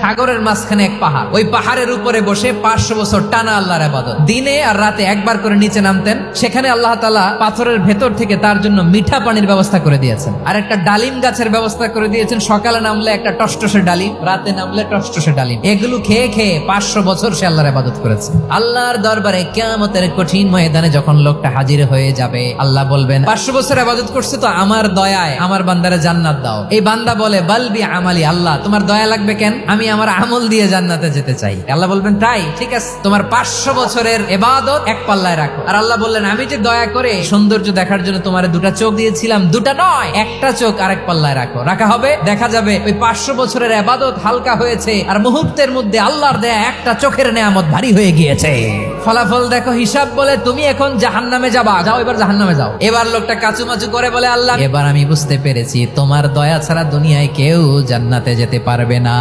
সাগরের মাঝখানে এক পাহাড়, ওই পাহাড়ের উপরে বসে 500 বছর টানা আল্লাহর ইবাদত। দিনে আর রাতে একবার করে নিচে নামতেন। সেখানে আল্লাহ তাআলা পাথরের ভেতর থেকে তার জন্য মিঠা পানির ব্যবস্থা করে দিয়েছেন, আর একটা ডালিম গাছের ব্যবস্থা করে দিয়েছেন। সকালে নামলে একটা টসটসে ডালিম, রাতে নামলে টসটসে ডালিম। এগুলো খেয়ে খেয়ে 500 বছর সে আল্লাহর ইবাদত করেছে। আল্লাহর দরবারে কিয়ামতের কঠিন ময়দানে যখন লোকটা হাজির হয়ে যাবে, আল্লাহ বলবেন 500 বছর ইবাদত করছে তো আমার দয়ায় আমার বান্দারে জান্নাত দাও। এই বান্দা বলে বালবি আমালি, আল্লাহ তোমার দয়া লাগবে কেন, আমি আমার আমল দিয়ে জান্নাতে যেতে চাই। আল্লাহ বলবেন তাই, ঠিক আছে, তোমার 500 বছরের ইবাদত এক পাল্লায় রাখো। আর আল্লাহ বললেন আমি যে দয়া করে সৌন্দর্য দেখার জন্য তোমারে 2টা চোখ দিয়েছিলাম, 2টা নয়, একটা চোখ আরেক পাল্লায় রাখো। রাখা হবে, দেখা যাবে ওই 500 বছরের ইবাদত হালকা হয়েছে, আর মুহূর্তের মধ্যে আল্লাহর দেয়া একটা চোখের নেয়ামত ভারী হয়ে গিয়েছে। ফলাফল দেখো, হিসাব বলে তুমি এখন জাহান্নামে যাবা, যাও এবার জাহান্নামে যাও। এবার লোকটা কাচুমাচু করে বলে আল্লাহ এবার আমি বুঝতে পেরেছি তোমার দয়া ছাড়া দুনিয়ায় কেউ জান্নাতে যেতে পারবে না।